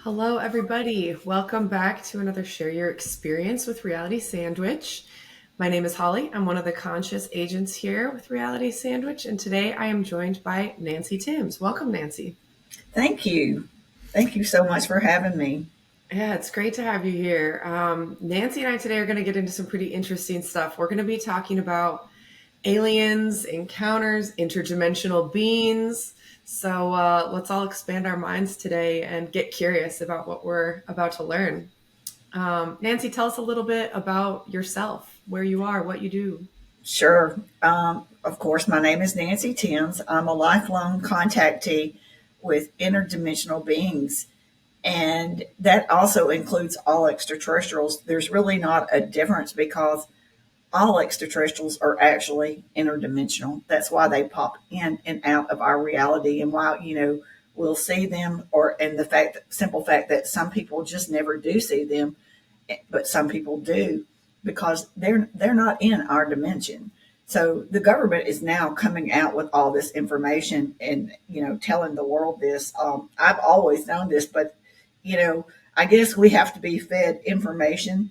Hello, everybody. Welcome back to another Share Your Experience with Reality Sandwich. My name is Holly. I'm one of the conscious agents here with Reality Sandwich, and today I am joined by Nancy Timms. Welcome, Nancy. Thank you. Thank you so much for having me. Yeah, it's great to have you here. Nancy and I today are going to get into some pretty interesting stuff. We're going to be talking about aliens, encounters, interdimensional beings. So let's all expand our minds today and get curious about what we're about to learn. Nancy, tell us a little bit about yourself, where you are, what you do. Sure. Of course, my name is Nancy Timms. I'm a lifelong contactee with interdimensional beings, and that also includes all extraterrestrials. There's really not a difference because all extraterrestrials are actually interdimensional. That's why they pop in and out of our reality, and why we'll see them, or and the simple fact that some people just never do see them, but some people do because they're not in our dimension. So the government is now coming out with all this information and telling the world this. I've always known this, but I guess we have to be fed information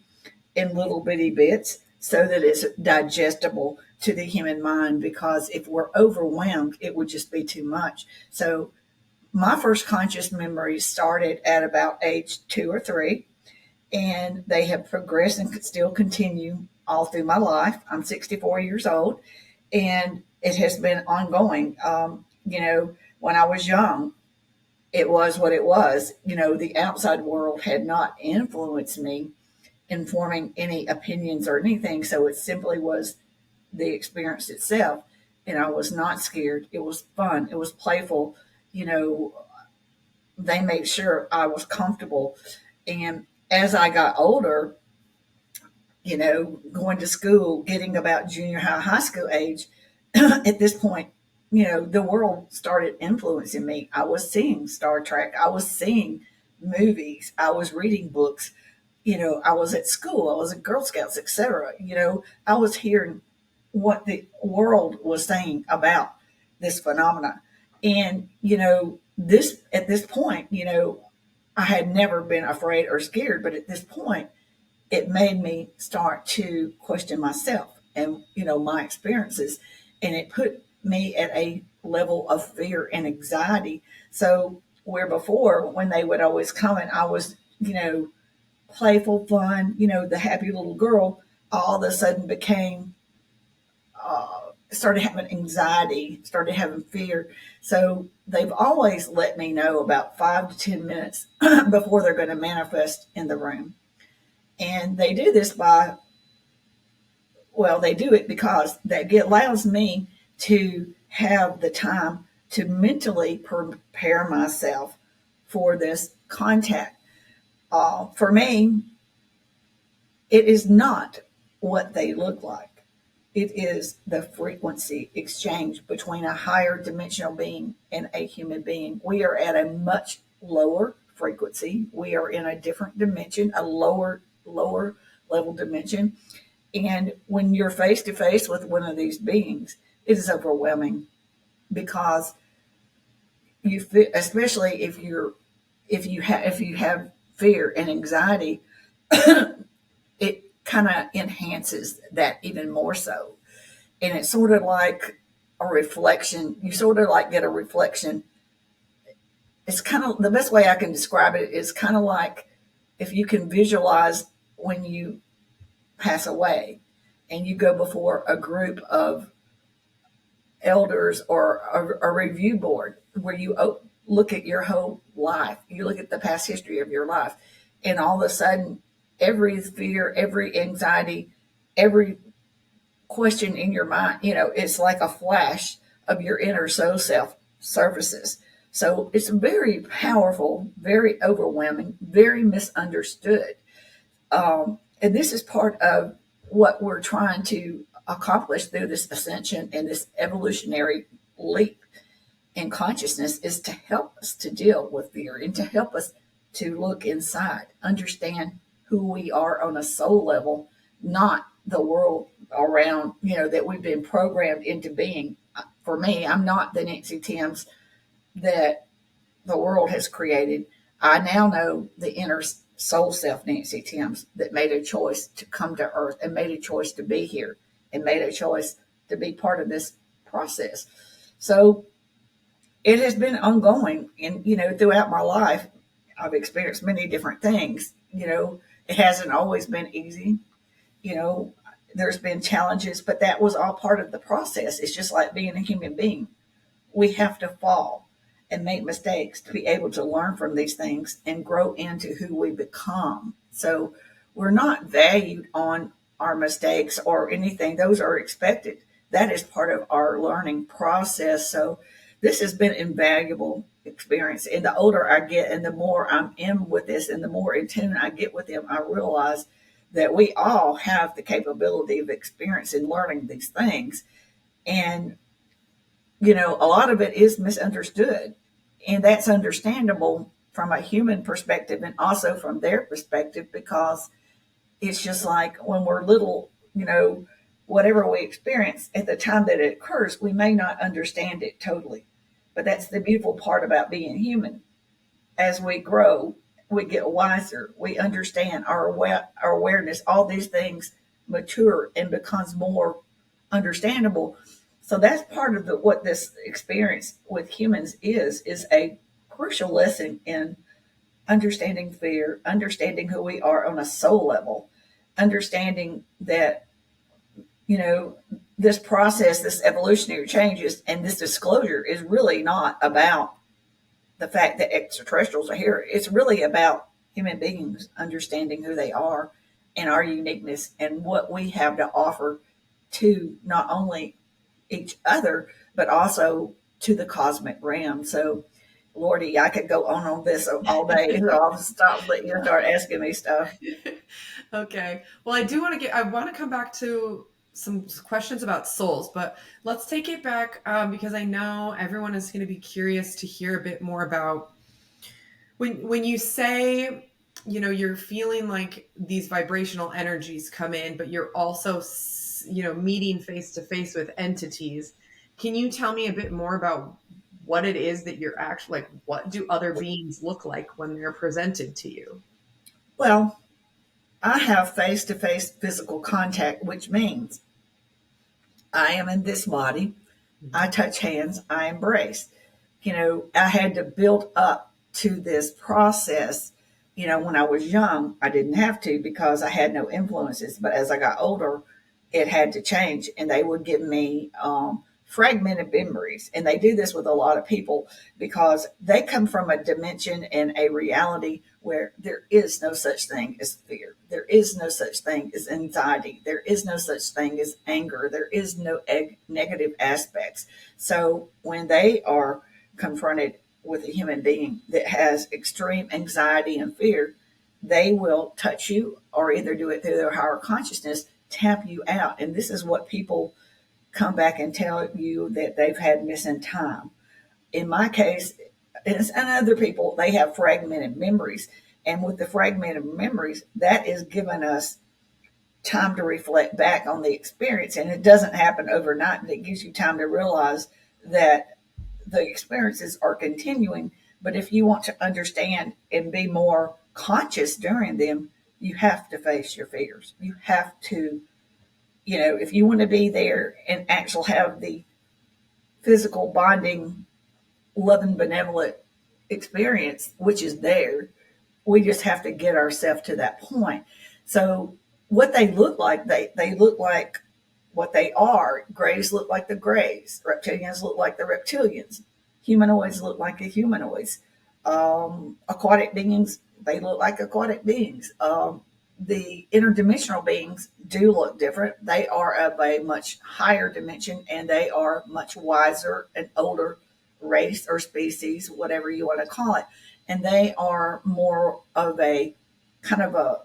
in little bitty bits so that it's digestible to the human mind, because if we're overwhelmed it would just be too much. So my first conscious memories started at about age 2 or 3, and they have progressed and could still continue all through my life. I'm 64 years old, and it has been ongoing. When I was young, it was what it was. The outside world had not influenced me in forming any opinions or anything. So it simply was the experience itself. And I was not scared. It was fun. It was playful. You know, they made sure I was comfortable. And as I got older, going to school, getting about junior high, high school age, at this point, the world started influencing me. I was seeing Star Trek. I was seeing movies. I was reading books. I was at school. I was at Girl Scouts, etc. I was hearing what the world was saying about this phenomena. And, this at this point, I had never been afraid or scared, but at this point, it made me start to question myself and my experiences, and it put me at a level of fear and anxiety. So where before, when they would always come and I was playful, fun, the happy little girl, all of a sudden became started having anxiety, started having fear. So they've always let me know about 5 to 10 minutes before they're going to manifest in the room. And they do this they do it because that allows me to have the time to mentally prepare myself for this contact. For me, it is not what they look like. It is the frequency exchange between a higher dimensional being and a human being. We are at a much lower frequency. We are in a different dimension, a lower level dimension. And when you're face to face with one of these beings, it is overwhelming, because you feel, especially if you have fear and anxiety, it kind of enhances that even more so. And it's sort of like a reflection. You sort of like get a reflection. It's kind of, the best way I can describe it is kind of like if you can visualize when you pass away and you go before a group of elders or a review board where you look at your whole life, you look at the past history of your life, and all of a sudden, every fear, every anxiety, every question in your mind, it's like a flash of your inner soul self surfaces. So it's very powerful, very overwhelming, very misunderstood. And this is part of what we're trying to accomplish through this ascension and this evolutionary leap in consciousness, is to help us to deal with fear and to help us to look inside, understand who we are on a soul level, not the world around, that we've been programmed into being. For me, I'm not the Nancy Timms that the world has created. I now know the inner soul self, Nancy Timms, that made a choice to come to Earth and made a choice to be here and made a choice to be part of this process. So it has been ongoing, and throughout my life, I've experienced many different things. It hasn't always been easy. You know, there's been challenges, but that was all part of the process. It's just like being a human being. We have to fall and make mistakes to be able to learn from these things and grow into who we become. So we're not valued on our mistakes or anything, those are expected. That is part of our learning process. So this has been invaluable experience. And the older I get and the more I'm in with this and the more in tune I get with them, I realize that we all have the capability of experiencing learning these things. And a lot of it is misunderstood. And that's understandable from a human perspective and also from their perspective, because it's just like when we're little, whatever we experience at the time that it occurs, we may not understand it totally. But that's the beautiful part about being human. As we grow, we get wiser, we understand our awareness, all these things mature and becomes more understandable. So that's part of what this experience with humans is a crucial lesson in understanding fear, understanding who we are on a soul level, understanding that, you know, this process, this evolutionary changes, and this disclosure is really not about the fact that extraterrestrials are here. It's really about human beings understanding who they are and our uniqueness and what we have to offer to not only each other, but also to the cosmic realm. So, Lordy, I could go on this all day. So I'll stop letting you start asking me stuff. Okay. Well, I want to come back to some questions about souls, but let's take it back because I know everyone is going to be curious to hear a bit more about when you say, you're feeling like these vibrational energies come in, but you're also, meeting face to face with entities. Can you tell me a bit more about what it is that you're actually like? What do other beings look like when they're presented to you? Well, I have face to face physical contact, which means I am in this body. I touch hands, I embrace. I had to build up to this process. When I was young, I didn't have to because I had no influences. But as I got older, it had to change. And they would give me fragmented memories. And they do this with a lot of people because they come from a dimension and a reality where there is no such thing as fear. There is no such thing as anxiety. There is no such thing as anger. There is no negative aspects. So when they are confronted with a human being that has extreme anxiety and fear, they will touch you or either do it through their higher consciousness, tap you out. And this is what people come back and tell you that they've had missing time. In my case, and other people, they have fragmented memories. And with the fragmented memories, that is giving us time to reflect back on the experience. And it doesn't happen overnight, but it gives you time to realize that the experiences are continuing. But if you want to understand and be more conscious during them, you have to face your fears. You have to, if you want to be there and actually have the physical bonding, loving, benevolent experience, which is there, we just have to get ourselves to that point. So what they look like, they look like what they are. Grays look like the grays. Reptilians look like the reptilians. Humanoids look like the humanoids. Aquatic beings, they look like aquatic beings. The interdimensional beings do look different. They are of a much higher dimension and they are much wiser and older race or species, whatever you want to call it. And they are more of a kind of a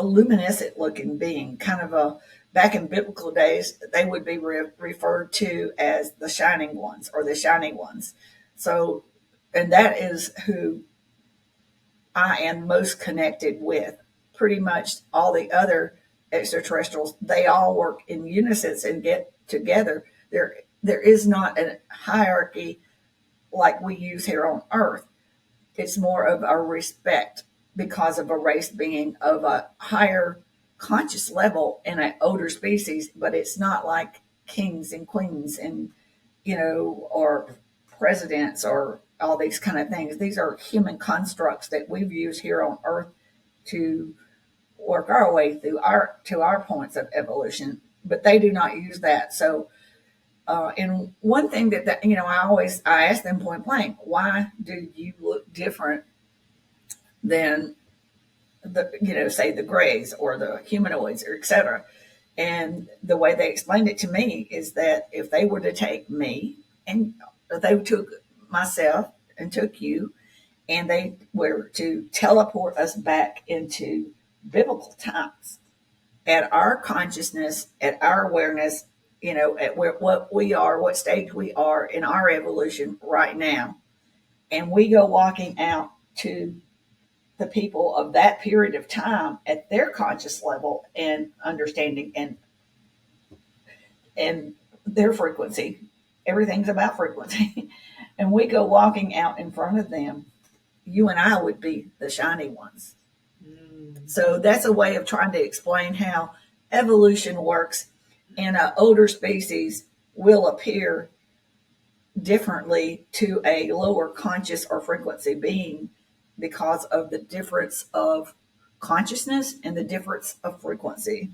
luminescent looking being, kind of a back in biblical days, they would be referred to as the shining ones or the shiny ones. So, and that is who I am most connected with. Pretty much all the other extraterrestrials, they all work in unison and get together. There is not a hierarchy like we use here on Earth. It's more of a respect because of a race being of a higher conscious level in an older species, but it's not like kings and queens and, or presidents or all these kind of things. These are human constructs that we've used here on Earth to work our way through our points of evolution, but they do not use that. So, and one thing that I ask them point blank, why do you look different than say the grays or the humanoids or etc. And the way they explained it to me is that if they were to take me and they took myself and took you and they were to teleport us back into biblical times at our consciousness, at our awareness, at what we are, what stage we are in our evolution right now, and we go walking out to the people of that period of time at their conscious level and understanding and their frequency. Everything's about frequency. And we go walking out in front of them, you and I would be the shiny ones. So that's a way of trying to explain how evolution works, and an older species will appear differently to a lower conscious or frequency being because of the difference of consciousness and the difference of frequency.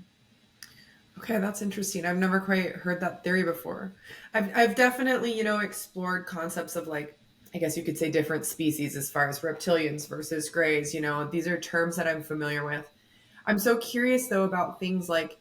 Okay, that's interesting. I've never quite heard that theory before. I've definitely, explored concepts of, like, I guess you could say, different species as far as reptilians versus grays. These are terms that I'm familiar with. I'm so curious though about things like,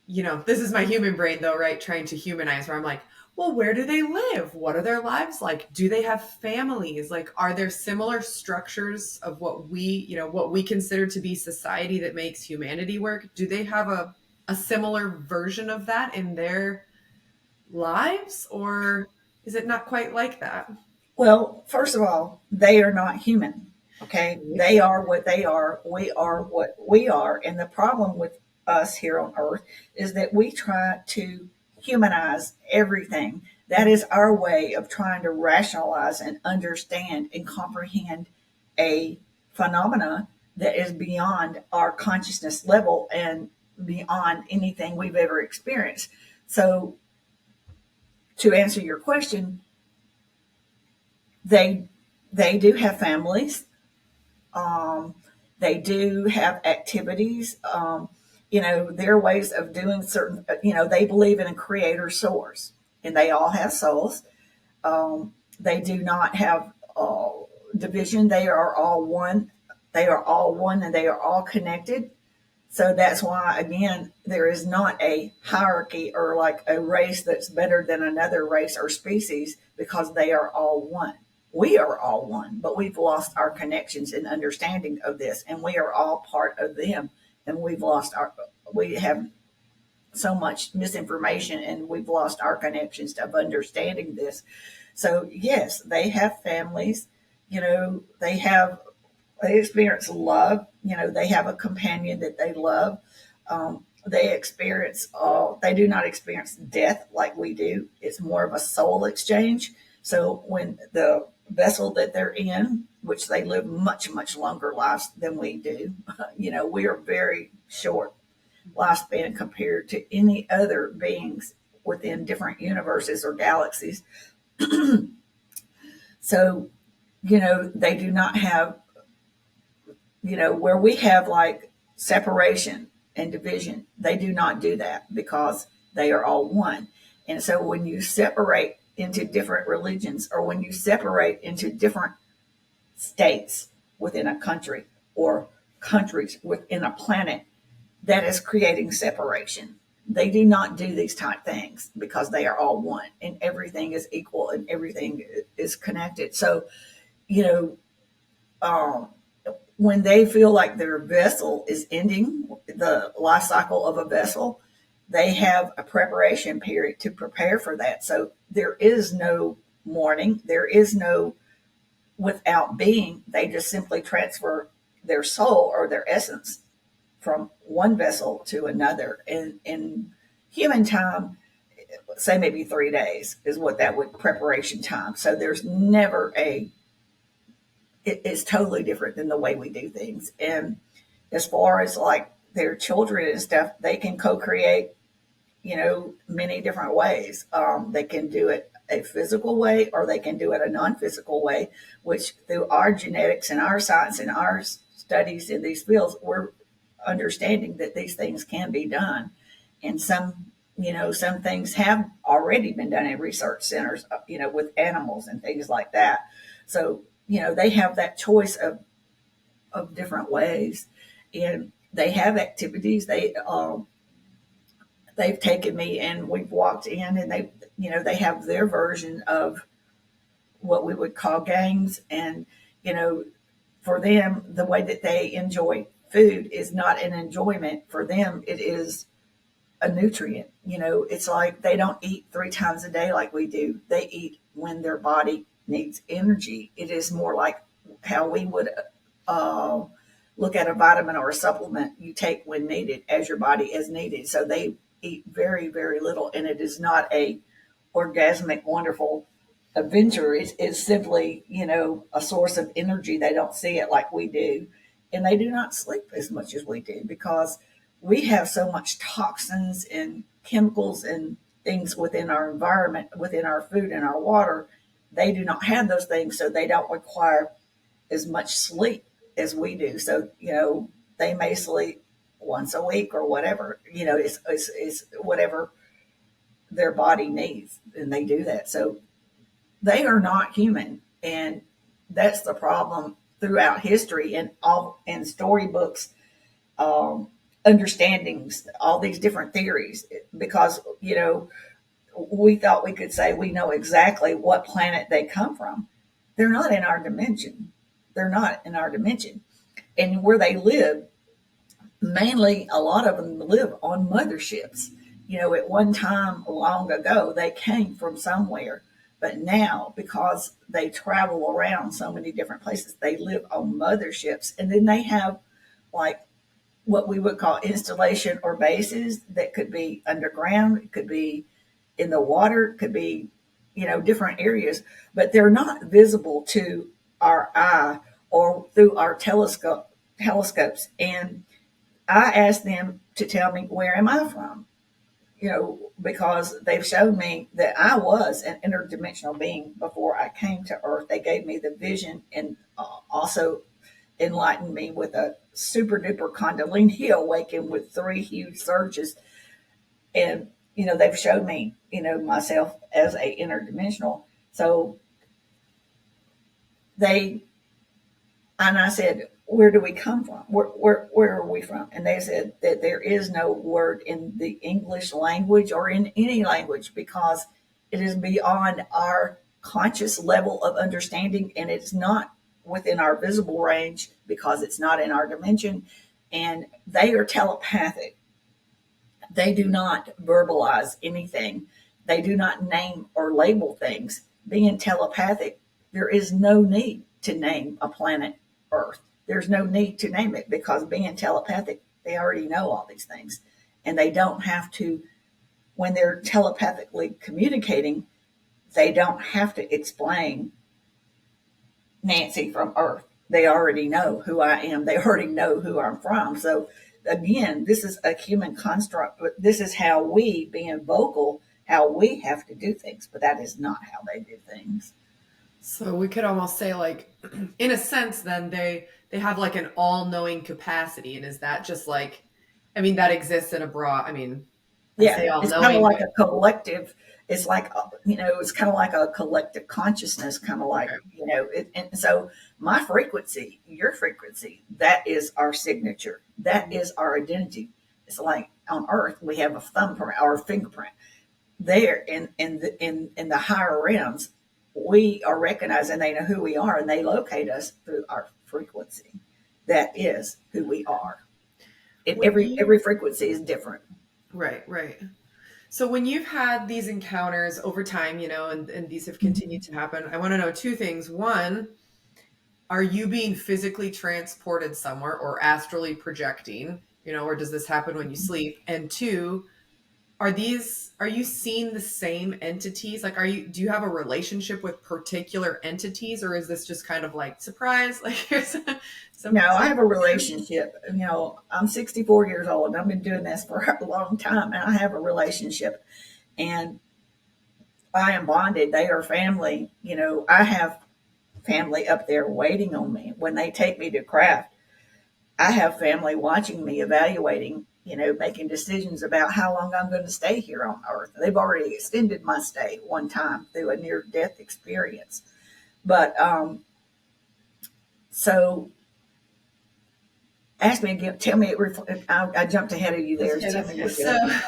this is my human brain though, right? Trying to humanize, where I'm like, well, where do they live? What are their lives like? Do they have families? Like, are there similar structures of what we consider to be society that makes humanity work? Do they have a similar version of that in their lives, or is it not quite like that? Well, first of all, they are not human. Okay. They are what they are. We are what we are. And the problem with us here on earth is that we try to humanize everything. That is our way of trying to rationalize and understand and comprehend a phenomena that is beyond our consciousness level and beyond anything we've ever experienced. So, to answer your question, they they do have families. Um, they do have activities. Their ways of doing certain. They believe in a creator source, and they all have souls. They do not have division. They are all one. They are all one, and they are all connected. So that's why, again, there is not a hierarchy or like a race that's better than another race or species because they are all one. We are all one, but we've lost our connections and understanding of this, and we are all part of them. And we have so much misinformation, and we've lost our connections of understanding this. So, yes, they have families, they experience love. They have a companion that they love. They do not experience death like we do. It's more of a soul exchange. So when the vessel that they're in, which they live much, much longer lives than we do, we are very short lifespan compared to any other beings within different universes or galaxies. So, they do not have where we have like separation and division, they do not do that because they are all one. And so when you separate into different religions or when you separate into different states within a country or countries within a planet, that is creating separation. They do not do these type things because they are all one and everything is equal and everything is connected. So, you know, um, when they feel like their vessel is ending, the life cycle of a vessel, they have a preparation period to prepare for that. So there is no mourning, there is no without being. They just simply transfer their soul or their essence from one vessel to another. And in human time, say maybe 3 days is what that would preparation time. So there's never it's totally different than the way we do things. And as far as like their children and stuff, they can co-create, many different ways. They can do it a physical way or they can do it a non-physical way, which through our genetics and our science and our studies in these fields, we're understanding that these things can be done. And some things have already been done in research centers, with animals and things like that. So, they have that choice of different ways, and they have activities. They've taken me and we've walked in, and they have their version of what we would call games. And you know for them, the way that they enjoy food is not an enjoyment. For them, it is a nutrient. It's like they don't eat 3 times a day like we do. They eat when their body needs energy. It is more like how we would uh, look at a vitamin or a supplement you take when needed, as your body is needed. So they eat very, very little, and it is not a orgasmic, wonderful adventure. It's simply, a source of energy. They don't see it like we do, and they do not sleep as much as we do because we have so much toxins and chemicals and things within our environment, within our food and our water. They do not have those things, so they don't require as much sleep as we do. So, they may sleep once a week or whatever. It's whatever their body needs, and they do that. So they are not human, and that's the problem throughout history and all in storybooks, um, understandings, all these different theories, because we thought we could say we know exactly what planet they come from. They're not in our dimension. They're not in our dimension. And where they live, mainly a lot of them live on motherships. At one time long ago, they came from somewhere. But now, because they travel around so many different places, they live on motherships. And then they have like what we would call installation or bases that could be underground, it could be in the water, it could be, different areas, but they're not visible to our eye or through our telescopes. And I asked them to tell me, where am I from? Because they've shown me that I was an interdimensional being before I came to Earth. They gave me the vision and also enlightened me with a super duper Kundalini awakening with 3 huge surges. And, they've showed me, myself as a interdimensional. So they, and I said, where do we come from? Where are we from? And they said that there is no word in the English language or in any language because it is beyond our conscious level of understanding, and it's not within our visible range because it's not in our dimension. And they are telepathic. They do not verbalize anything. They do not name or label things. Being telepathic, there is no need to name a planet Earth. There's no need to name it because being telepathic, they already know all these things. And they don't have to, when they're telepathically communicating, they don't have to explain Nancy from Earth. They already know who I am. They already know who I'm from. So again, this is a human construct. This is how we, being vocal, how we have to do things, but that is not how they do things. So we could almost say, like, in a sense, then they have like an all-knowing capacity, and is that just like, I mean, that exists in a broad. I mean, I Yeah, say it's kind of all-knowing, like but a collective. It's like it's kind of like a collective consciousness, kind of like okay. And so my frequency, your frequency, that is our signature. That is our identity. It's like on Earth we have a thumbprint or a fingerprint. There in the higher realms, we are recognized and they know who we are and they locate us through our frequency. That is who we are. And When every you frequency is different. right, right. So when you've had these encounters over time, and these have continued to happen, I want to know two things. One, are you being physically transported somewhere or astrally projecting, or does this happen when you sleep? And two, are you seeing the same entities? Like, do you have a relationship with particular entities, or is this just kind of like surprise? Like, here's No, I some have a relationship. I'm 64 years old and I've been doing this for a long time, and I have a relationship, and I am bonded. They are family. I have family up there waiting on me when they take me to craft. I have family watching me, evaluating, making decisions about how long I'm going to stay here on Earth. They've already extended my stay one time through a near death experience. But so ask me again, tell me, I jumped ahead of you there. Tell me what so you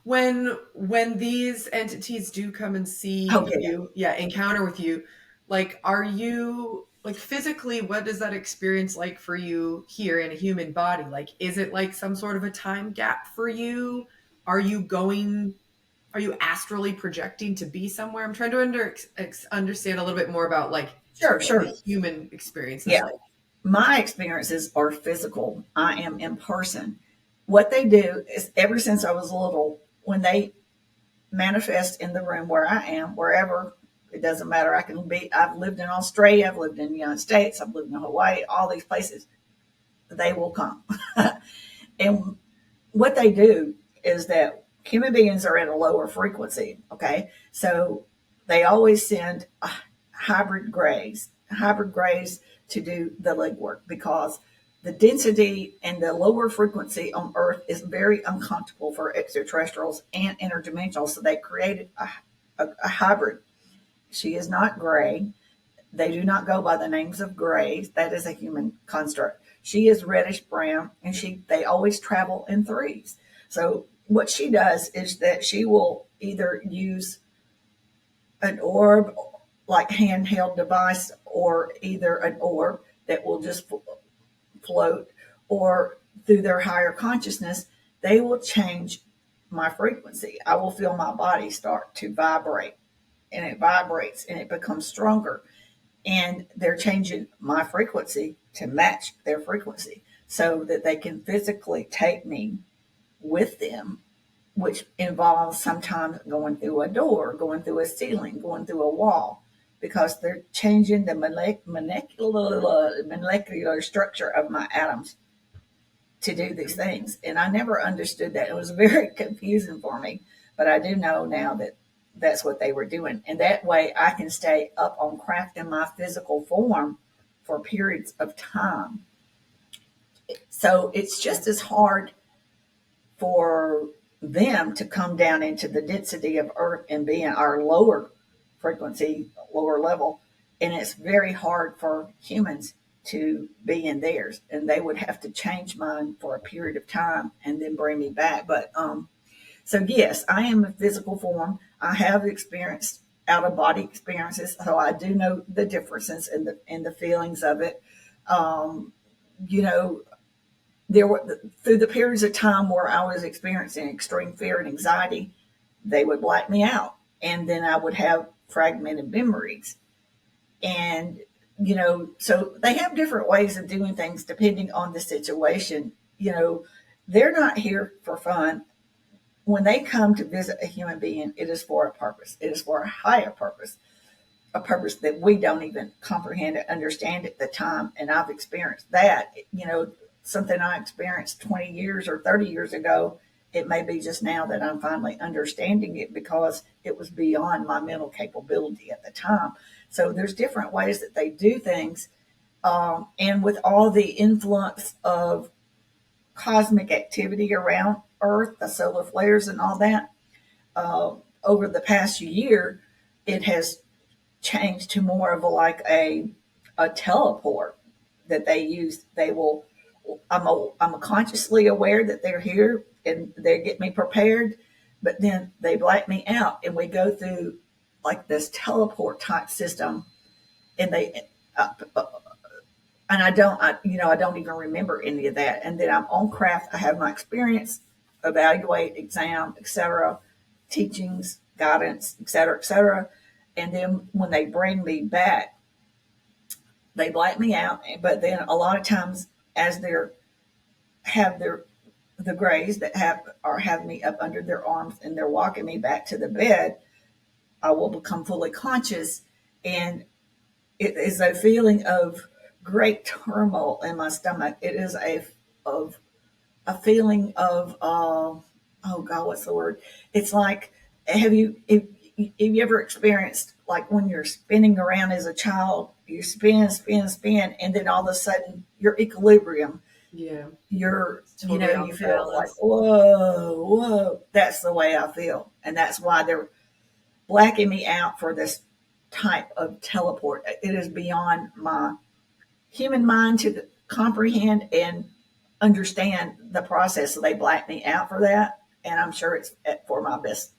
when these entities do come and Oh, see yeah. you, yeah, encounter with you, like, are you like physically, what does that experience like for you here in a human body? Like, is it like some sort of a time gap for you? Are you going, are you astrally projecting to be somewhere? I'm trying to understand a little bit more about like sort Sure, of what the sure. human experience is Yeah. like. My experiences are physical. I am in person. What they do is, ever since I was little, when they manifest in the room where I am, wherever, it doesn't matter. I've lived in Australia, I've lived in the United States, I've lived in Hawaii, all these places, they will come. And what they do is that human beings are at a lower frequency. Okay. So they always send hybrid grays to do the legwork, because the density and the lower frequency on Earth is very uncomfortable for extraterrestrials and interdimensional. So they created a hybrid. She is not gray. They do not go by the names of grays. That is a human construct. She is reddish brown, and they always travel in threes. So what she does is that she will either use an orb, like handheld device, or either an orb that will just float, or through their higher consciousness, they will change my frequency. I will feel my body start to vibrate, and it vibrates and it becomes stronger, and they're changing my frequency to match their frequency so that they can physically take me with them, which involves sometimes going through a door, going through a ceiling, going through a wall, because they're changing the molecular structure of my atoms to do these things. And I never understood that. It was very confusing for me, but I do know now that that's what they were doing. And that way I can stay up on craft in my physical form for periods of time. So it's just as hard for them to come down into the density of Earth and be in our lower frequency, lower level. And it's very hard for humans to be in theirs. And they would have to change mine for a period of time and then bring me back. But so yes, I am a physical form. I have experienced out of body experiences, so I do know the differences in the feelings of it. Um, you know, there were, through the periods of time where I was experiencing extreme fear and anxiety, they would black me out, and then I would have fragmented memories. And so they have different ways of doing things depending on the situation. They're not here for fun. When they come to visit a human being, it is for a purpose. It is for a higher purpose, a purpose that we don't even comprehend and understand at the time. And I've experienced that. Something I experienced 20 years or 30 years ago, it may be just now that I'm finally understanding it, because it was beyond my mental capability at the time. So there's different ways that they do things. And with all the influence of cosmic activity around Earth, the solar flares and all that, uh, over the past year, it has changed to more of a teleport that they use. They will. I'm consciously aware that they're here and they get me prepared, but then they black me out and we go through like this teleport type system, and they and I don't even remember any of that. And then I'm on craft. I have my experience, evaluate, exam, etc., teachings, guidance, etc., etc. And then when they bring me back, they black me out. But then a lot of times, as they're have the grays that have me up under their arms and they're walking me back to the bed, I will become fully conscious, and it is a feeling of great turmoil in my stomach. It is of a feeling of oh God, what's the word? It's like, have you have you ever experienced like when you're spinning around as a child, you spin, and then all of a sudden your equilibrium, Yeah. you're It's totally you off feel like balance. whoa. That's the way I feel, and that's why they're blacking me out for this type of teleport. It is beyond my human mind to comprehend and understand the process. So they black me out for that, and I'm sure it's for my best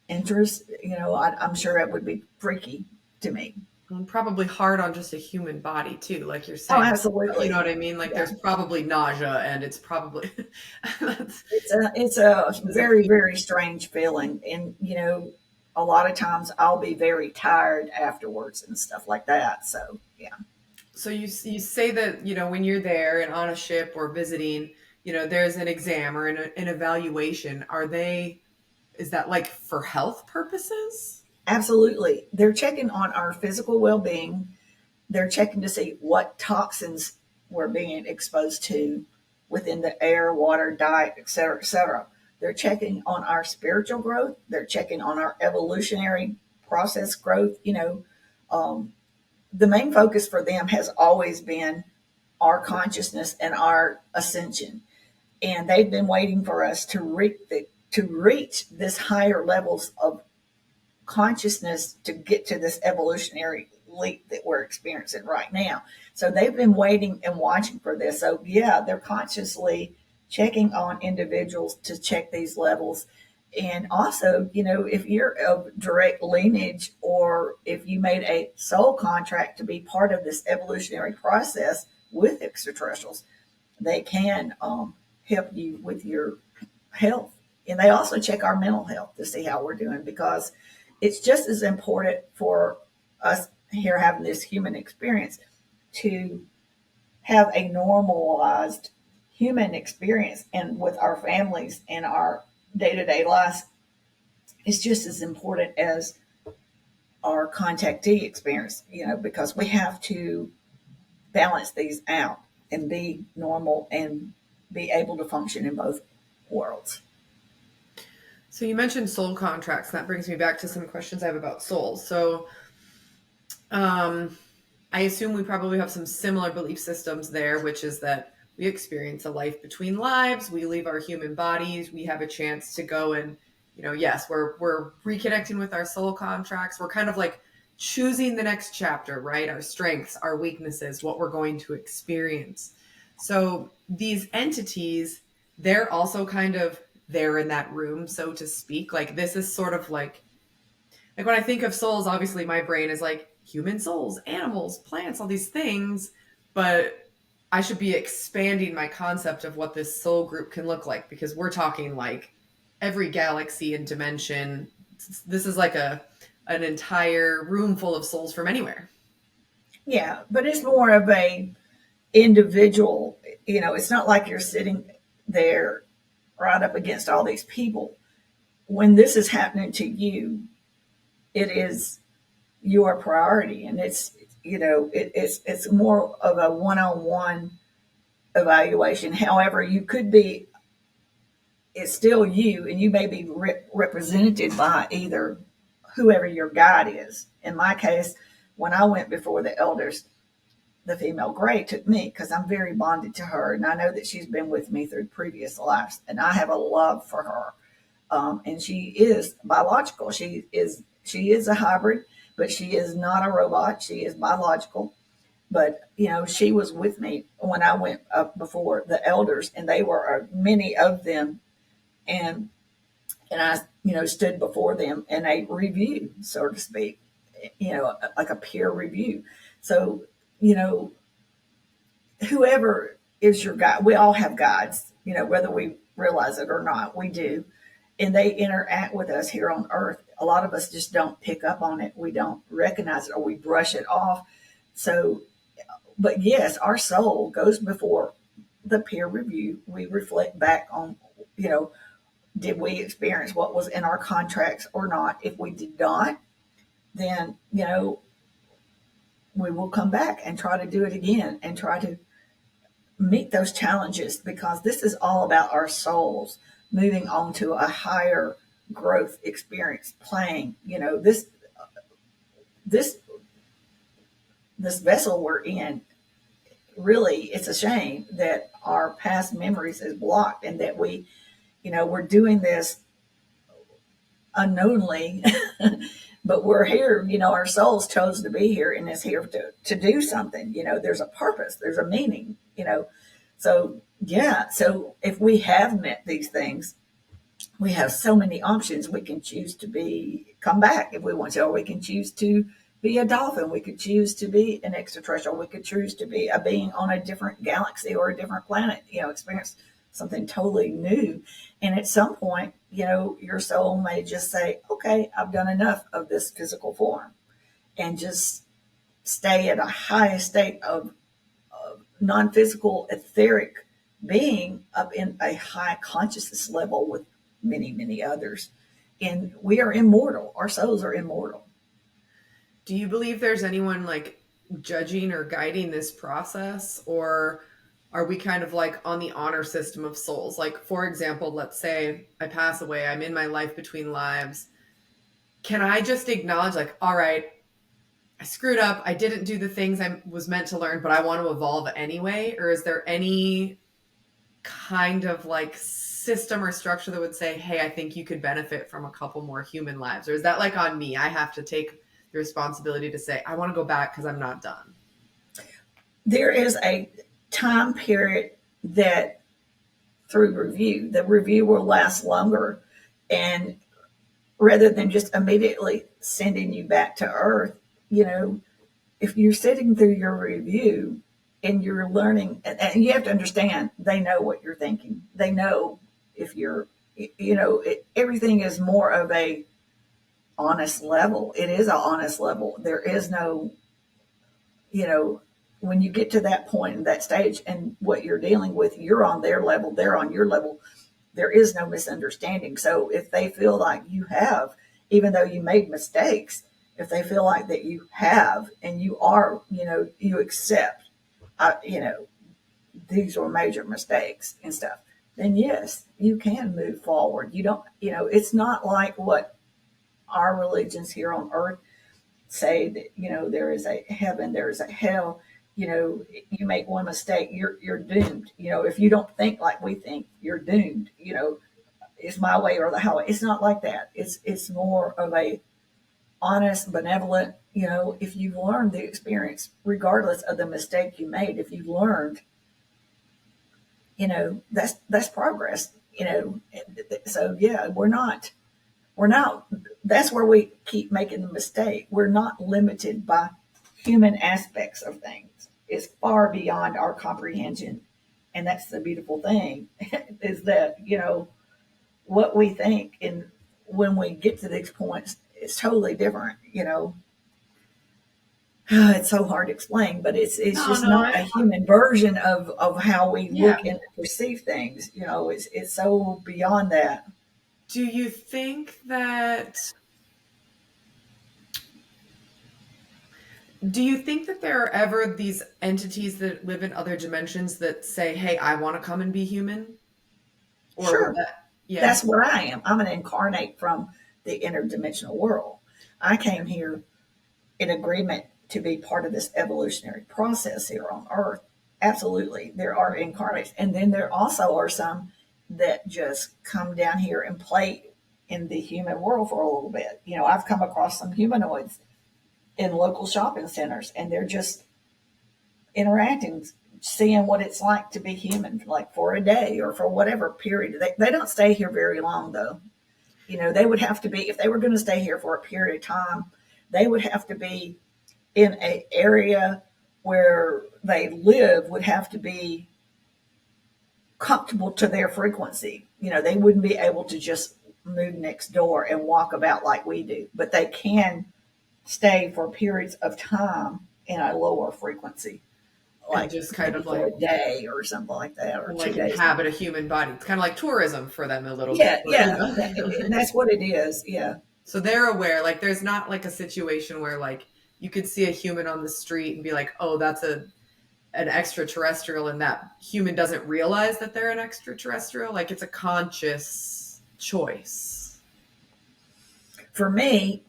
interest. I'm sure it would be freaky to me. And probably hard on just a human body too, like you're Oh, saying. You know absolutely. what I mean? Like Yeah, there's probably nausea, and it's probably that's it's a as a very very strange feeling, and a lot of times I'll be very tired afterwards and stuff like that. So yeah. so you say that when you're there and on a ship or visiting, there's an exam or an evaluation. Is that like for health purposes? Absolutely. They're checking on our physical well being. They're checking to see what toxins we're being exposed to within the air, water, diet, et cetera, et cetera. They're checking on our spiritual growth. They're checking on our evolutionary process growth. The main focus for them has always been our consciousness and our ascension. And they've been waiting for us to reach this higher levels of consciousness to get to this evolutionary leap that we're experiencing right now. So they've been waiting and watching for this. So yeah, they're consciously checking on individuals to check these levels. And also, if you're of direct lineage or if you made a soul contract to be part of this evolutionary process with extraterrestrials, they can help you with your health. And they also check our mental health to see how we're doing, because it's just as important for us here having this human experience to have a normalized human experience and with our families and our day-to-day lives. It's just as important as our contactee experience, because we have to balance these out and be normal and be able to function in both worlds. So you mentioned soul contracts. That brings me back to some questions I have about souls. So um, I assume we probably have some similar belief systems there, which is that we experience a life between lives. We leave our human bodies. We have a chance to go and, yes, we're reconnecting with our soul contracts. We're kind of like choosing the next chapter, right? Our strengths, our weaknesses, what we're going to experience. So these entities, they're also kind of there in that room, so to speak. Like this is sort of like when I think of souls, obviously my brain is like human souls, animals, plants, all these things, but I should be expanding my concept of what this soul group can look like, because we're talking like every galaxy and dimension. This is like an entire room full of souls from anywhere. Yeah, but it's more of a individual. It's not like you're sitting there right up against all these people. When this is happening to you, it is your priority, and it's more of a one-on-one evaluation. However, you could be it's still you, and you may be represented by either whoever your guide is. In my case, when I went before the elders, the female gray took me because I'm very bonded to her, and I know that she's been with me through previous lives, and I have a love for her. And she is biological. She is a hybrid, but she is not a robot. She is biological. But she was with me when I went up before the elders, and they were many of them, and I stood before them in a review, so to speak, like a peer review. So you know whoever is your guide, we all have guides, whether we realize it or not, we do. And they interact with us here on earth. A lot of us just don't pick up on it. We don't recognize it, or we brush it off. So, but yes, our soul goes before the peer review, we reflect back on, you know, did we experience what was in our contracts or not? If we did not, then, we will come back and try to do it again and try to meet those challenges, because this is all about our souls moving on to a higher growth experience, playing, this this vessel we're in. Really, it's a shame that our past memories is blocked, and that we're doing this unknowingly. But we're here, our souls chose to be here and is here to do something. There's a purpose, there's a meaning. So yeah, so if we have met these things, we have so many options. We can choose to come back if we want to, or we can choose to be a dolphin. We could choose to be an extraterrestrial. We could choose to be a being on a different galaxy or a different planet, experience something totally new. And at some point, your soul may just say, okay, I've done enough of this physical form, and just stay at a high state of non-physical etheric being up in a high consciousness level with many, many others. And we are immortal. Our souls are immortal. Do you believe there's anyone like judging or guiding this process, or are we kind of like on the honor system of souls? Like, for example, let's say I pass away, I'm in my life between lives. Can I just acknowledge, like, all right, I screwed up, I didn't do the things I was meant to learn, but I want to evolve anyway? Or is there any kind of like system or structure that would say, hey, I think you could benefit from a couple more human lives? Or is that like on me? I have to take the responsibility to say, I want to go back because I'm not done. There is a time period that through review, the review will last longer. And rather than just immediately sending you back to Earth, if you're sitting through your review and you're learning, and you have to understand, they know what you're thinking. They know if you're, everything is more of a honest level. It is an honest level. There is no, when you get to that point in that stage and what you're dealing with, you're on their level, they're on your level. There is no misunderstanding. So if they feel like you have, even though you made mistakes, if they feel like that you have and you are, you accept, these were major mistakes and stuff, then yes, you can move forward. You don't, it's not like what our religions here on earth say that, there is a heaven, there is a hell. You make one mistake, you're doomed. If you don't think like we think, you're doomed. It's my way or the highway. It's not like that. It's more of a honest, benevolent. If you've learned the experience, regardless of the mistake you made, if you've learned, that's progress. So yeah, we're not, that's where we keep making the mistake. We're not limited by human aspects of things. It's far beyond our comprehension. And that's the beautiful thing is that, what we think, and when we get to these points, it's totally different. It's so hard to explain, but it's No, just no, not a human version of how we yeah. look and perceive things. It's so beyond that. Do you think that there are ever these entities that live in other dimensions that say, hey, I want to come and be human? Or would Sure. that, yeah. That's where I am. I'm an incarnate from the interdimensional world. I came here in agreement to be part of this evolutionary process here on Earth. Absolutely. There are incarnates. And then there also are some that just come down here and play in the human world for a little bit. I've come across some humanoids in local shopping centers, and they're just interacting, seeing what it's like to be human, like for a day or for whatever period. They don't stay here very long, though. They would have to be, if they were going to stay here for a period of time, they would have to be in an area where they live, would have to be comfortable to their frequency. They wouldn't be able to just move next door and walk about like we do, but they can stay for periods of time in a lower frequency And like just kind maybe of for like, a day or something like that, or and like 2 days. inhabit a human body. It's kind of like tourism for them a little bit, Yeah, you yeah, know. that's what it is. Yeah, So they're aware. Like there's not like a situation where like you could see a human on the street and be like, oh, that's an extraterrestrial, and that human doesn't realize that they're an extraterrestrial. Like it's a conscious choice. for me,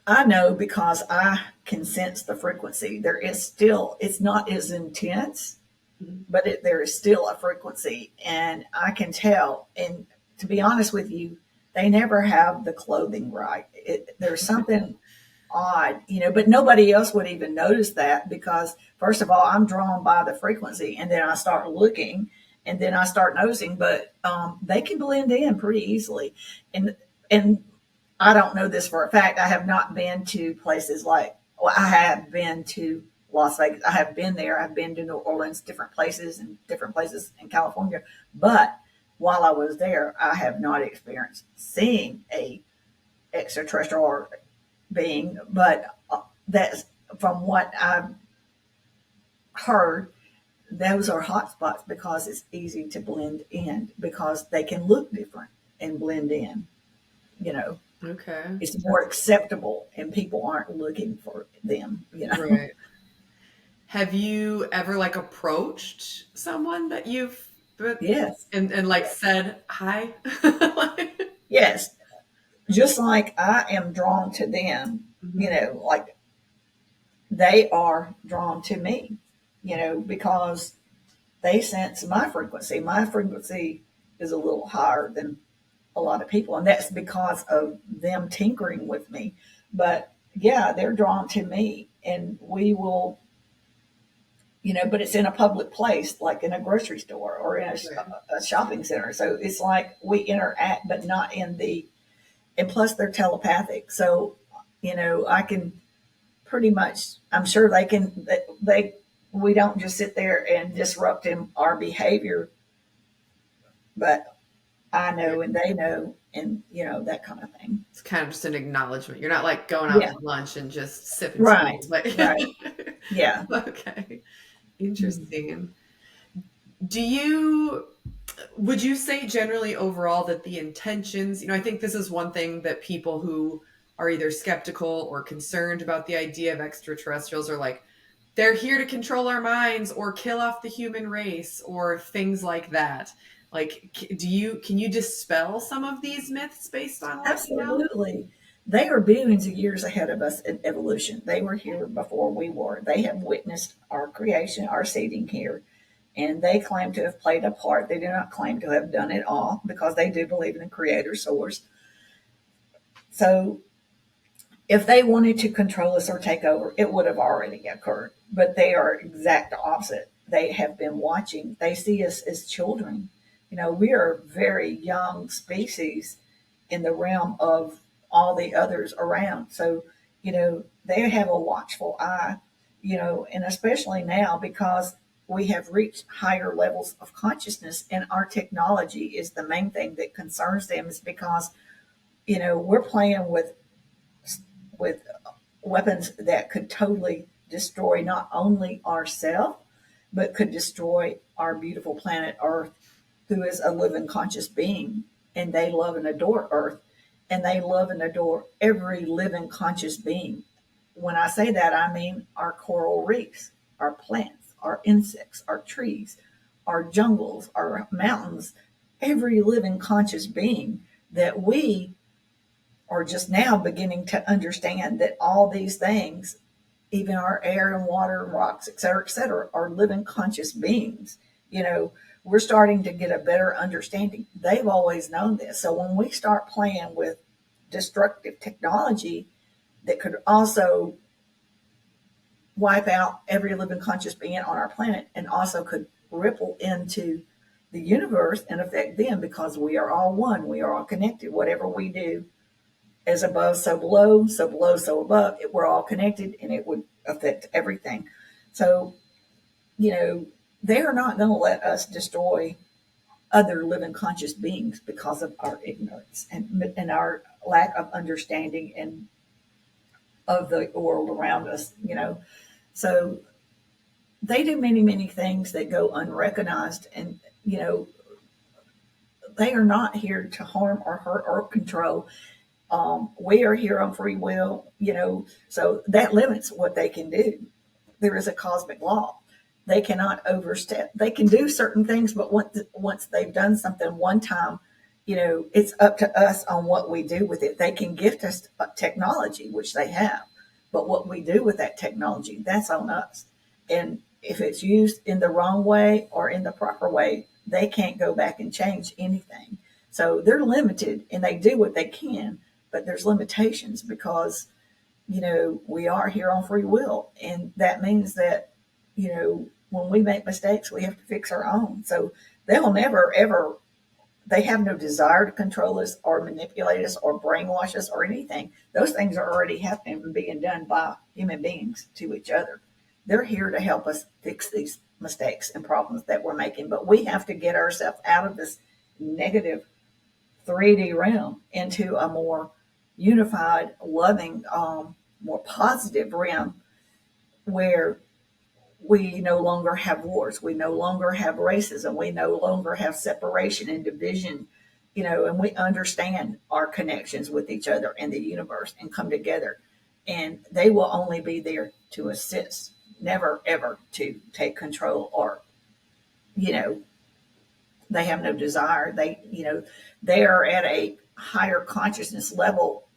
I know because I can sense the frequency. There is still, it's not as intense, Mhm. but there is still a frequency, and I can tell. And to be honest with you, they never have the clothing right. There's something odd, but nobody else would even notice that because, first of all, I'm drawn by the frequency, and then I start looking, and then I start noticing. But they can blend in pretty easily, and I don't know this for a fact. I have not been to places like, well, I have been to Las Vegas. I have been there. I've been to New Orleans, different places, and different places in California. But while I was there, I have not experienced seeing a extraterrestrial or being. But that's from what I've heard. Those are hot spots because it's easy to blend in because they can look different and blend in. You know, Okay. it's more acceptable and people aren't looking for them. Right. Have you ever like approached someone that you've Yes. and like Yes. said hi? Like- Yes. Just like I am drawn to them, Mhm. like they are drawn to me, because they sense my frequency. My frequency is a little higher than a lot of people, and that's because of them tinkering with me. But yeah, they're drawn to me, and we will, but it's in a public place, like in a grocery store or in Right. a shopping center. So it's like we interact, but not in and plus they're telepathic. So, I can pretty much, I'm sure we don't just sit there and disrupt our behavior, but I know and they know and, that kind of thing. It's kind of just an acknowledgement. You're not like going out Yeah. to lunch and just sipping tea. Right. Like, Right. Yeah. okay, Mhm. interesting. Do you would you say generally overall that the intentions, I think this is one thing that people who are either skeptical or concerned about the idea of extraterrestrials are like, they're here to control our minds or kill off the human race or things like that. Like, can you dispel some of these myths based on what you know? Absolutely. They are billions of years ahead of us in evolution. They were here before we were. They have witnessed our creation, our seeding here, and they claim to have played a part. They do not claim to have done it all because they do believe in a creator source. So if they wanted to control us or take over, it would have already occurred. But they are exact opposite. They have been watching. They see us as children. We are a very young species in the realm of all the others around. So, they have a watchful eye, and especially now because we have reached higher levels of consciousness and our technology is the main thing that concerns them is because, we're playing with weapons that could totally destroy not only ourselves, but could destroy our beautiful planet Earth, who is a living conscious being. And they love and adore Earth. And they love and adore every living conscious being. When I say that, I mean our coral reefs, our plants, our insects, our trees, our jungles, our mountains, every living conscious being that we are just now beginning to understand that all these things, even our air and water and rocks, et cetera, are living conscious beings. We're starting to get a better understanding. They've always known this. So when we start playing with destructive technology that could also wipe out every living conscious being on our planet and also could ripple into the universe and affect them because we are all one. We are all connected. Whatever we do as above, so below, so below, so above. We're all connected and it would affect everything. So, they are not going to let us destroy other living conscious beings because of our ignorance and our lack of understanding and of the world around us. So they do many, many things that go unrecognized. And, they are not here to harm or hurt or control. We are here on free will, so that limits what they can do. There is a cosmic law. They cannot overstep. They can do certain things, but once they've done something one time, it's up to us on what we do with it. They can gift us technology, which they have, but what we do with that technology, that's on us. And if it's used in the wrong way or in the proper way, they can't go back and change anything. So they're limited and they do what they can, but there's limitations because, we are here on free will. And that means that, when we make mistakes, we have to fix our own. So they'll never, ever, they have no desire to control us or manipulate us or brainwash us or anything. Those things are already happening and being done by human beings to each other. They're here to help us fix these mistakes and problems that we're making. But we have to get ourselves out of this negative 3D realm into a more unified, loving, more positive realm where we no longer have wars, we no longer have racism, we no longer have separation and division, and we understand our connections with each other and the universe and come together. And they will only be there to assist, never ever to take control or, you know, they have no desire. They are at a higher consciousness level.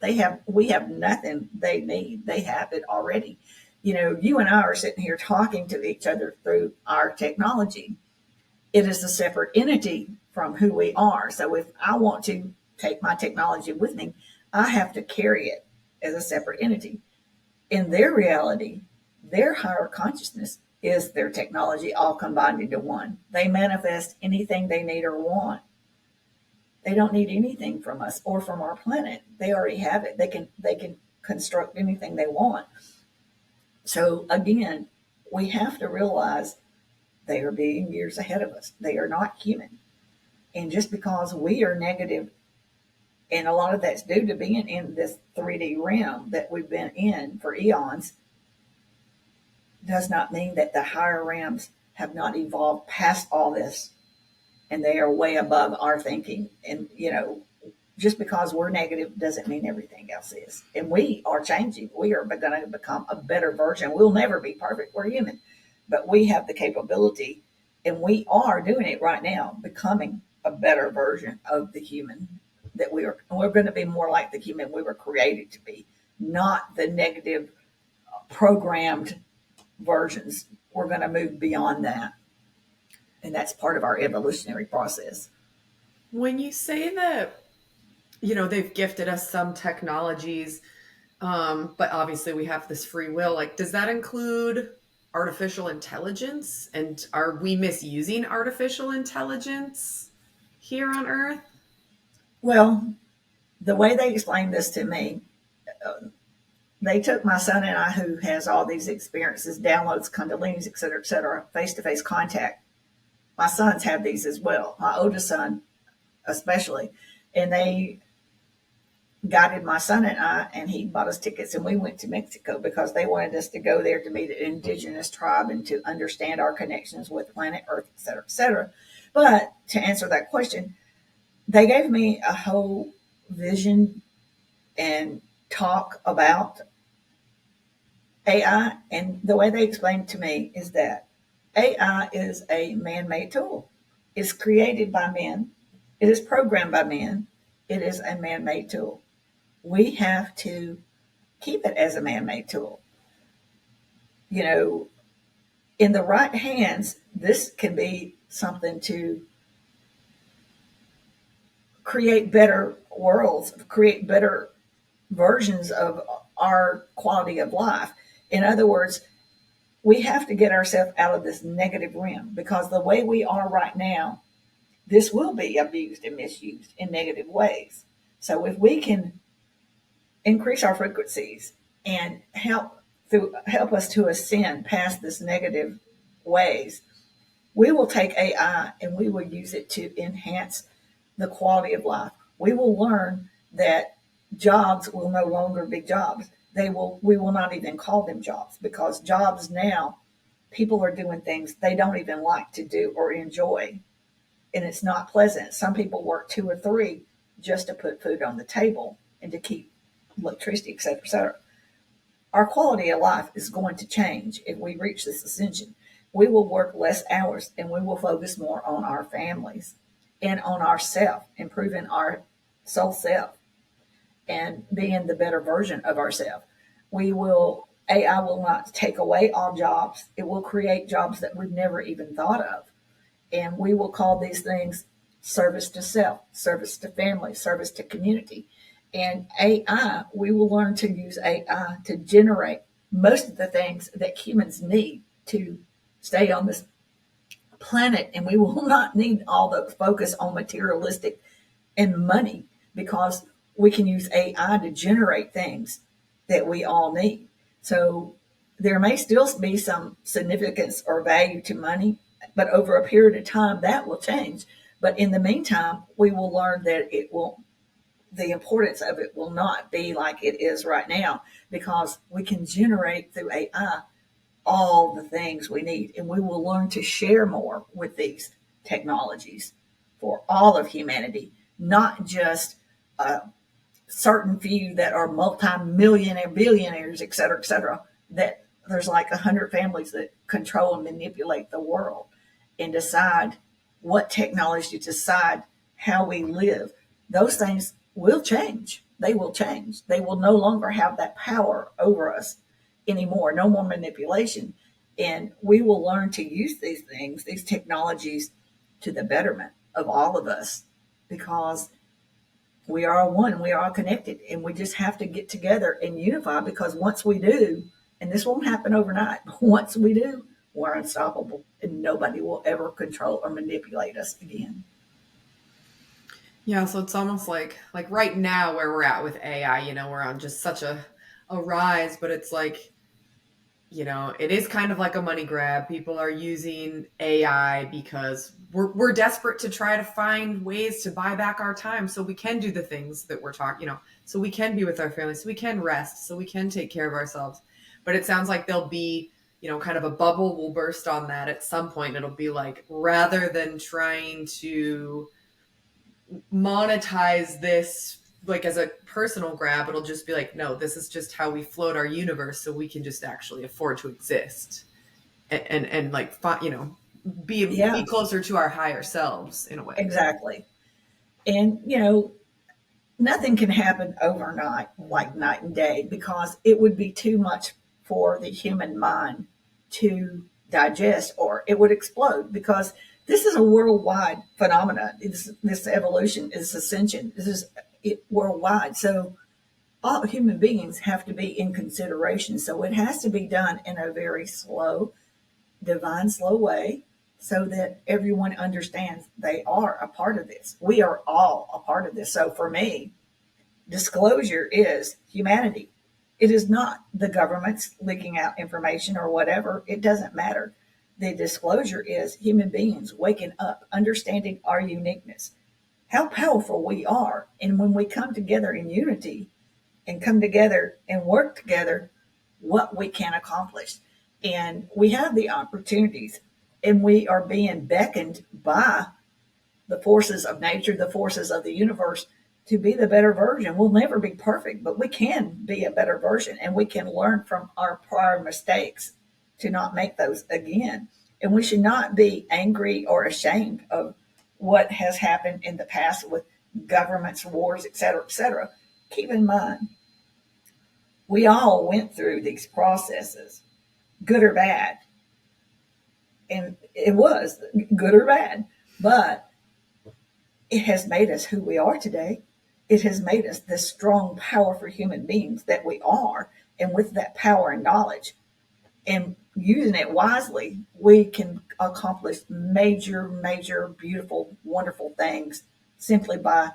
We have nothing they need. They have it already. You and I are sitting here talking to each other through our technology. It is a separate entity from who we are. So if I want to take my technology with me, I have to carry it as a separate entity. In their reality, their higher consciousness is their technology all combined into one. They manifest anything they need or want. They don't need anything from us or from our planet. They already have it. They can construct anything they want. So again, we have to realize they are being years ahead of us. They are not human. And just because we are negative, and a lot of that's due to being in this 3D realm that we've been in for eons, does not mean that the higher realms have not evolved past all this and they are way above our thinking. And, just because we're negative doesn't mean everything else is. And we are changing. We are going to become a better version. We'll never be perfect. We're human. But we have the capability, and we are doing it right now, becoming a better version of the human that we are. And we're going to be more like the human we were created to be, not the negative programmed versions. We're going to move beyond that. And that's part of our evolutionary process. When you say that, they've gifted us some technologies, but obviously we have this free will, like, does that include artificial intelligence? And are we misusing artificial intelligence here on Earth? Well, the way they explained this to me, they took my son and I, who has all these experiences, downloads, kundalinis, et cetera, face-to-face contact. My sons have these as well, my oldest son especially. And they guided my son and I, and he bought us tickets, and we went to Mexico because they wanted us to go there to meet an indigenous tribe and to understand our connections with planet Earth, et cetera, et cetera. But to answer that question, they gave me a whole vision and talk about AI. And the way they explained to me is that AI is a man-made tool. It's created by men. It is programmed by men. It is a man-made tool. We have to keep it as a man-made tool. In the right hands, this can be something to create better worlds, create better versions of our quality of life. In other words, we have to get ourselves out of this negative realm, because the way we are right now, this will be abused and misused in negative ways. So if we can increase our frequencies and help us to ascend past this negative ways, we will take AI and we will use it to enhance the quality of life. We will learn that jobs will no longer be jobs. We will not even call them jobs, because jobs now people are doing things they don't even like to do or enjoy, and it's not pleasant. Some people work two or three just to put food on the table and to keep electricity, et cetera, et cetera. Our quality of life is going to change if we reach this ascension. We will work less hours and we will focus more on our families and on ourself, improving our soul self and being the better version of ourselves. AI will not take away all jobs. It will create jobs that we've never even thought of. And we will call these things service to self, service to family, service to community. And AI, we will learn to use AI to generate most of the things that humans need to stay on this planet. And we will not need all the focus on materialistic and money, because we can use AI to generate things that we all need. So there may still be some significance or value to money, but over a period of time that will change. But in the meantime, we will learn that the importance of it will not be like it is right now, because we can generate through AI all the things we need, and we will learn to share more with these technologies for all of humanity, not just a certain few that are multi-millionaire billionaires, et cetera, that there's like 100 families that control and manipulate the world and decide what technology, decide how we live. Those things will change. They will change. They will no longer have that power over us anymore. No more manipulation. And we will learn to use these things, these technologies, to the betterment of all of us, because we are all one, we are all connected, and we just have to get together and unify, because once we do, and this won't happen overnight, but once we do, we're unstoppable and nobody will ever control or manipulate us again. Yeah, so it's almost like right now where we're at with AI, we're on just such a rise, but it's like, it is kind of like a money grab. People are using AI because we're desperate to try to find ways to buy back our time so we can do the things that we're talking, so we can be with our families, so we can rest, so we can take care of ourselves. But it sounds like there'll be, kind of a bubble will burst on that at some point. It'll be like, rather than trying to monetize this like as a personal grab, it'll just be like, no, this is just how we float our universe so we can just actually afford to exist and like be Yeah, closer to our higher selves in a way. exactly. And, nothing can happen overnight like night and day, because it would be too much for the human mind to digest, or it would explode, because this is a worldwide phenomenon. This evolution, this ascension, this is worldwide. So all human beings have to be in consideration. So it has to be done in a very slow, divine, slow way, so that everyone understands they are a part of this. We are all a part of this. So for me, disclosure is humanity. It is not the government's leaking out information or whatever. It doesn't matter. The disclosure is human beings waking up, understanding our uniqueness, how powerful we are. And when we come together in unity and come together and work together, what we can accomplish. And we have the opportunities, and we are being beckoned by the forces of nature, the forces of the universe, to be the better version. We'll never be perfect, but we can be a better version, and we can learn from our prior mistakes to not make those again. And we should not be angry or ashamed of what has happened in the past with governments, wars, et cetera, et cetera. Keep in mind, we all went through these processes, good or bad. And it was good or bad, but it has made us who we are today. It has made us the strong, powerful human beings that we are. And with that power and knowledge and using it wisely, we can accomplish major, major, beautiful, wonderful things simply by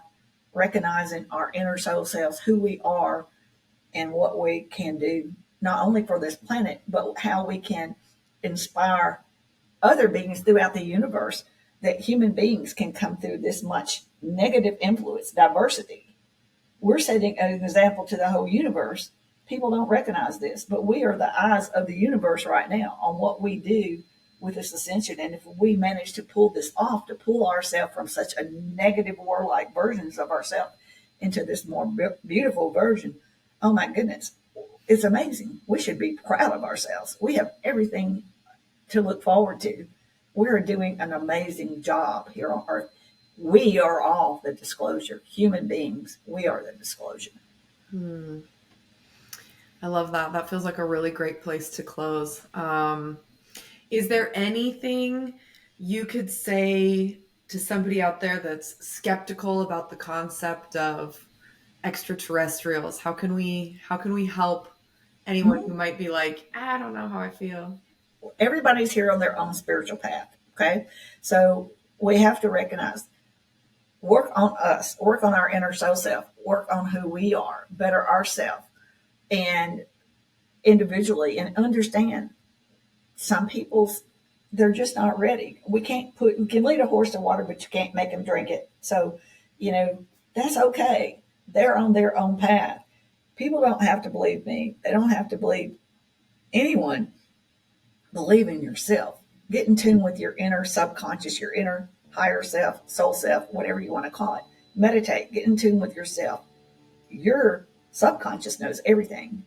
recognizing our inner soul selves, who we are, and what we can do, not only for this planet, but how we can inspire other beings throughout the universe, that human beings can come through this much negative influence, diversity. We're setting an example to the whole universe. People don't recognize this, but we are the eyes of the universe right now on what we do with this ascension. And if we manage to pull this off, to pull ourselves from such a negative warlike versions of ourselves into this more beautiful version, oh my goodness, it's amazing. We should be proud of ourselves. We have everything to look forward to. We're doing an amazing job here on earth. We are all the disclosure. Human beings, we are the disclosure. I love that. That feels like a really great place to close. Is there anything you could say to somebody out there that's skeptical about the concept of extraterrestrials? How can we help anyone who might be like, I don't know how I feel? Everybody's here on their own spiritual path. Okay. So we have to recognize, work on us, work on our inner soul self, work on who we are, better ourselves, and individually, and understand some people's, they're just not ready. We can lead a horse to water, but you can't make them drink it. So, that's okay. They're on their own path. People don't have to believe me. They don't have to believe anyone. Believe in yourself. Get in tune with your inner subconscious, your inner higher self, soul self, whatever you want to call it. Meditate. Get in tune with yourself. Your subconscious knows everything.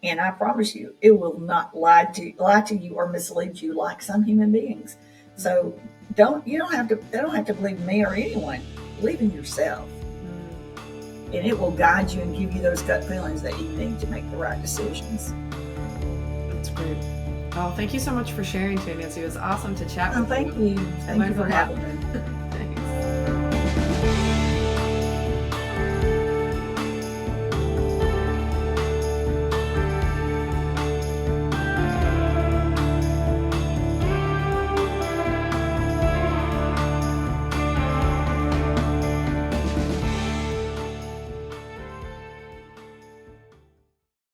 And I promise you, it will not lie to you or mislead you like some human beings. So they don't have to believe me or anyone. Believe in yourself. And it will guide you and give you those gut feelings that you need to make the right decisions. That's great. Oh, thank you so much for sharing today, Nancy. It was awesome to chat with you. Thank you. Thank you for having me.